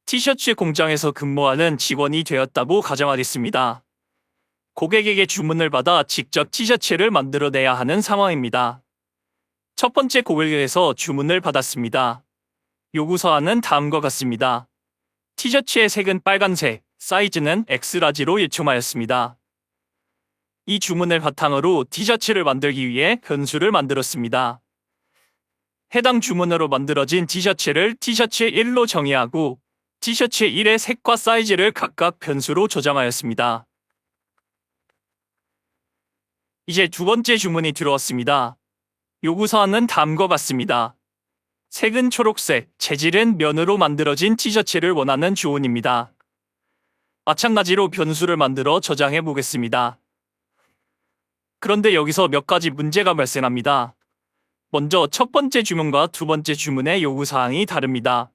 티셔츠 공장에서 근무하는 직원이 되었다고 가정하겠습니다. 고객에게 주문을 받아 직접 티셔츠를 만들어내야 하는 상황입니다. 첫 번째 고객에게서 주문을 받았습니다. 요구사항은 다음과 같습니다. 티셔츠의 색은 빨간색, 사이즈는 X라지로 요청하였습니다. 이 주문을 바탕으로 티셔츠를 만들기 위해 변수를 만들었습니다. 해당 주문으로 만들어진 티셔츠를 티셔츠 1로 정의하고 티셔츠 1의 색과 사이즈를 각각 변수로 저장하였습니다. 이제 두 번째 주문이 들어왔습니다. 요구사항은 다음과 같습니다. 색은 초록색, 재질은 면으로 만들어진 티셔츠를 원하는 주문입니다. 마찬가지로 변수를 만들어 저장해 보겠습니다. 그런데 여기서 몇 가지 문제가 발생합니다. 먼저 첫 번째 주문과 두 번째 주문의 요구사항이 다릅니다.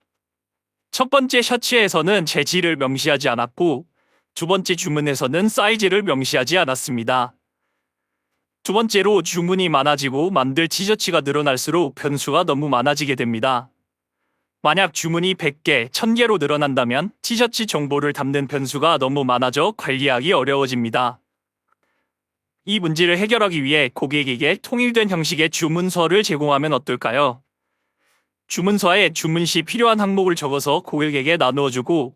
첫 번째 셔츠에서는 재질을 명시하지 않았고 두 번째 주문에서는 사이즈를 명시하지 않았습니다. 두 번째로 주문이 많아지고 만들 티셔츠가 늘어날수록 변수가 너무 많아지게 됩니다. 만약 주문이 100개, 1000개로 늘어난다면 티셔츠 정보를 담는 변수가 너무 많아져 관리하기 어려워집니다. 이 문제를 해결하기 위해 고객에게 통일된 형식의 주문서를 제공하면 어떨까요? 주문서에 주문 시 필요한 항목을 적어서 고객에게 나누어주고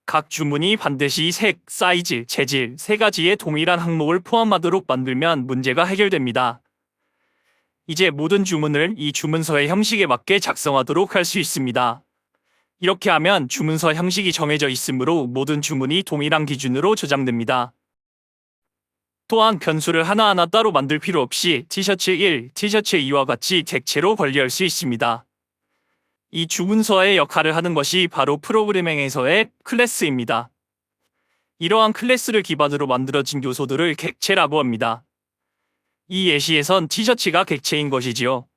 각 주문이 반드시 색, 사이즈, 재질 세 가지의 동일한 항목을 포함하도록 만들면 문제가 해결됩니다. 이제 모든 주문을 이 주문서의 형식에 맞게 작성하도록 할 수 있습니다. 이렇게 하면 주문서 형식이 정해져 있으므로 모든 주문이 동일한 기준으로 저장됩니다. 또한 변수를 하나하나 따로 만들 필요 없이 티셔츠 1, 티셔츠 2와 같이 객체로 관리할 수 있습니다. 이 주문서의 역할을 하는 것이 바로 프로그래밍에서의 클래스입니다. 이러한 클래스를 기반으로 만들어진 요소들을 객체라고 합니다. 이 예시에선 티셔츠가 객체인 것이지요.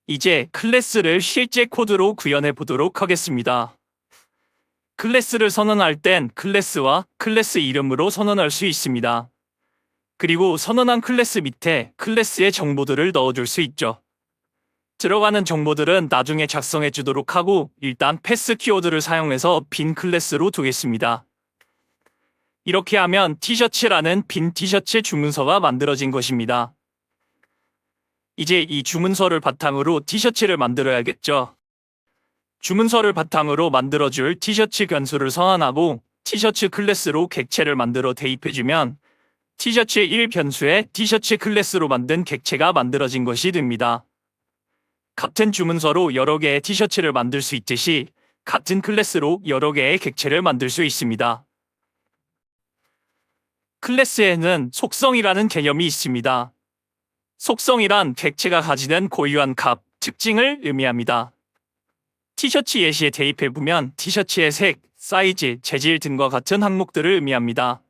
이제 클래스를 실제 코드로 구현해 보도록 하겠습니다. 클래스를 선언할 땐 클래스와 클래스 이름으로 선언할 수 있습니다. 그리고 선언한 클래스 밑에 클래스의 정보들을 넣어줄 수 있죠. 들어가는 정보들은 나중에 작성해 주도록 하고 일단 패스 키워드를 사용해서 빈 클래스로 두겠습니다. 이렇게 하면 티셔츠라는 빈 티셔츠 주문서가 만들어진 것입니다. 이제 이 주문서를 바탕으로 티셔츠를 만들어야겠죠. 주문서를 바탕으로 만들어줄 티셔츠 변수를 선언하고 티셔츠 클래스로 객체를 만들어 대입해주면 티셔츠 1 변수에 티셔츠 클래스로 만든 객체가 만들어진 것이 됩니다. 같은 주문서로 여러 개의 티셔츠를 만들 수 있듯이 같은 클래스로 여러 개의 객체를 만들 수 있습니다. 클래스에는 속성이라는 개념이 있습니다. 속성이란 객체가 가지는 고유한 값, 특징을 의미합니다. 티셔츠 예시에 대입해보면 티셔츠의 색, 사이즈, 재질 등과 같은 항목들을 의미합니다.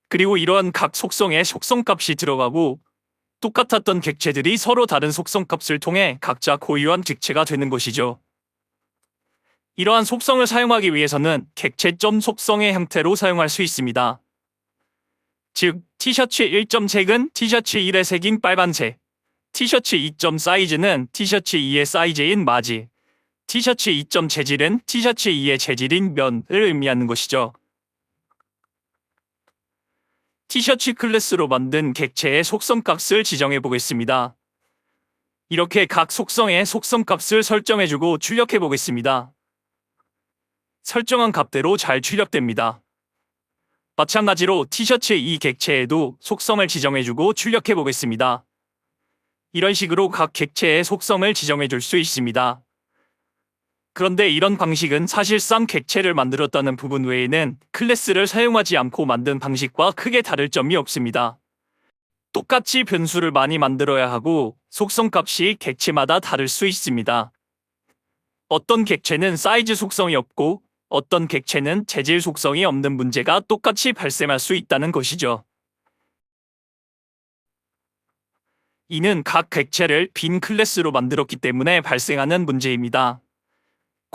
그리고 이러한 각 속성에 속성값이 들어가고 똑같았던 객체들이 서로 다른 속성값을 통해 각자 고유한 객체가 되는 것이죠. 이러한 속성을 사용하기 위해서는 객체.속성의 속성의 형태로 사용할 수 있습니다. 즉, 티셔츠 1.색은 티셔츠 1의 색인 빨간색, 티셔츠 2.사이즈는 티셔츠 2의 사이즈인 마지, 티셔츠 2.재질은 티셔츠 2의 재질인 면을 의미하는 것이죠. 티셔츠 클래스로 만든 객체의 속성값을 지정해 보겠습니다. 이렇게 각 속성의 속성값을 설정해주고 출력해 보겠습니다. 설정한 값대로 잘 출력됩니다. 마찬가지로 티셔츠 2 객체에도 속성을 지정해주고 출력해 보겠습니다. 이런 식으로 각 객체의 속성을 지정해 줄 수 있습니다. 그런데 이런 방식은 사실상 객체를 만들었다는 부분 외에는 클래스를 사용하지 않고 만든 방식과 크게 다를 점이 없습니다. 똑같이 변수를 많이 만들어야 하고 속성값이 객체마다 다를 수 있습니다. 어떤 객체는 사이즈 속성이 없고 어떤 객체는 재질 속성이 없는 문제가 똑같이 발생할 수 있다는 것이죠. 이는 각 객체를 빈 클래스로 만들었기 때문에 발생하는 문제입니다.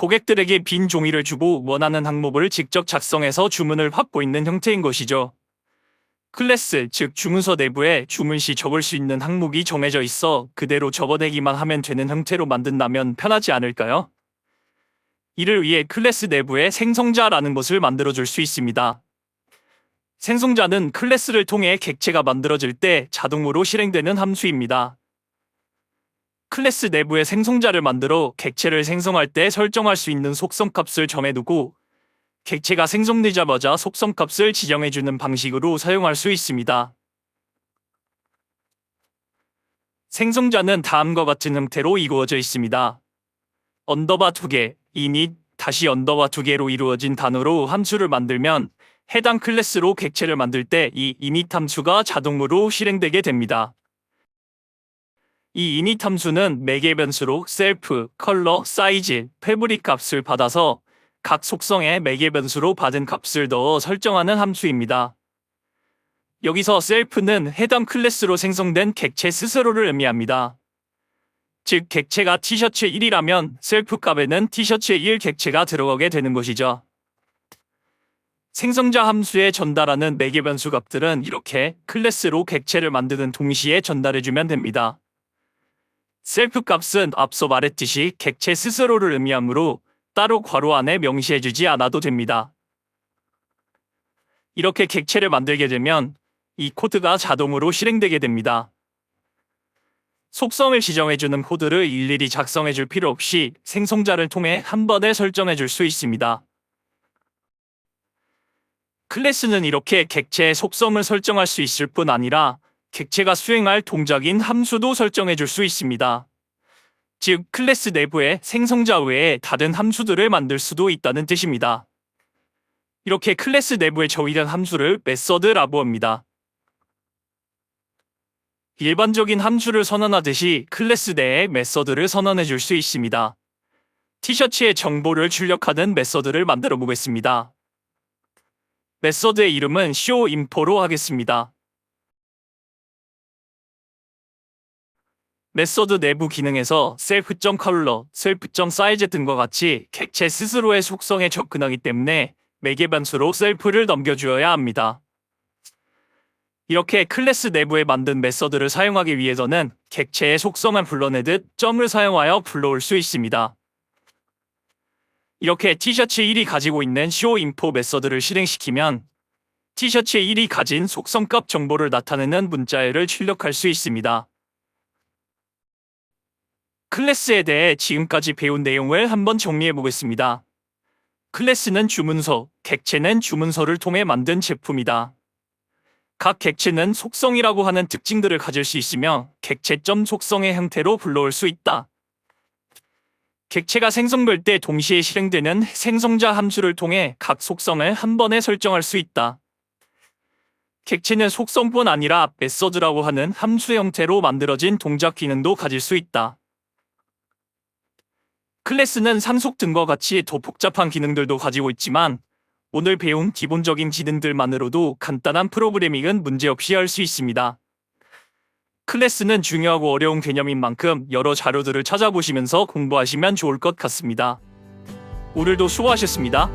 고객들에게 빈 종이를 주고 원하는 항목을 직접 작성해서 주문을 받고 있는 형태인 것이죠. 클래스, 즉 주문서 내부에 주문 시 적을 수 있는 항목이 정해져 있어 그대로 접어내기만 하면 되는 형태로 만든다면 편하지 않을까요? 이를 위해 클래스 내부에 생성자라는 것을 만들어줄 수 있습니다. 생성자는 클래스를 통해 객체가 만들어질 때 자동으로 실행되는 함수입니다. 클래스 내부에 생성자를 만들어 객체를 생성할 때 설정할 수 있는 속성값을 정해두고 객체가 생성되자마자 속성값을 지정해주는 방식으로 사용할 수 있습니다. 생성자는 다음과 같은 형태로 이루어져 있습니다. 언더바 2개, init, 다시 언더바 2개로 이루어진 단어로 함수를 만들면 해당 클래스로 객체를 만들 때 이 init 함수가 자동으로 실행되게 됩니다. 이 init 함수는 매개 변수로 self, color, size, fabric 값을 받아서 각 속성에 매개 변수로 받은 값을 넣어 설정하는 함수입니다. 여기서 self는 해당 클래스로 생성된 객체 스스로를 의미합니다. 즉 객체가 티셔츠 1이라면 self 값에는 티셔츠 1 객체가 들어가게 되는 것이죠. 생성자 함수에 전달하는 매개 변수 값들은 이렇게 클래스로 객체를 만드는 동시에 전달해주면 됩니다. self 값은 앞서 말했듯이 객체 스스로를 의미하므로 따로 괄호 안에 명시해주지 않아도 됩니다. 이렇게 객체를 만들게 되면 이 코드가 자동으로 실행되게 됩니다. 속성을 지정해주는 코드를 일일이 작성해줄 필요 없이 생성자를 통해 한 번에 설정해줄 수 있습니다. 클래스는 이렇게 객체의 속성을 설정할 수 있을 뿐 아니라 객체가 수행할 동작인 함수도 설정해줄 수 있습니다. 즉 클래스 내부에 생성자 외에 다른 함수들을 만들 수도 있다는 뜻입니다. 이렇게 클래스 내부에 저장된 함수를 메서드라고 합니다. 일반적인 함수를 선언하듯이 클래스 내에 메서드를 선언해 줄 수 있습니다. 티셔츠의 정보를 출력하는 메서드를 만들어 보겠습니다. 메서드의 이름은 showInfo로 하겠습니다. 메서드 내부 기능에서 self.color, self.size 등과 같이 객체 스스로의 속성에 접근하기 때문에 매개 변수로 self를 넘겨주어야 합니다. 이렇게 클래스 내부에 만든 메서드를 사용하기 위해서는 객체의 속성만 불러내듯 점을 사용하여 불러올 수 있습니다. 이렇게 티셔츠 1이 가지고 있는 showInfo 메서드를 실행시키면 티셔츠 1이 가진 속성값 정보를 나타내는 문자열을 출력할 수 있습니다. 클래스에 대해 지금까지 배운 내용을 한번 정리해 보겠습니다. 클래스는 주문서, 객체는 주문서를 통해 만든 제품이다. 각 객체는 속성이라고 하는 특징들을 가질 수 있으며 객체점 속성의 형태로 불러올 수 있다. 객체가 생성될 때 동시에 실행되는 생성자 함수를 통해 각 속성을 한 번에 설정할 수 있다. 객체는 속성뿐 아니라 메서드라고 하는 함수 형태로 만들어진 동작 기능도 가질 수 있다. 클래스는 상속 등과 같이 더 복잡한 기능들도 가지고 있지만 오늘 배운 기본적인 기능들만으로도 간단한 프로그래밍은 문제없이 할 수 있습니다. 클래스는 중요하고 어려운 개념인 만큼 여러 자료들을 찾아보시면서 공부하시면 좋을 것 같습니다. 오늘도 수고하셨습니다.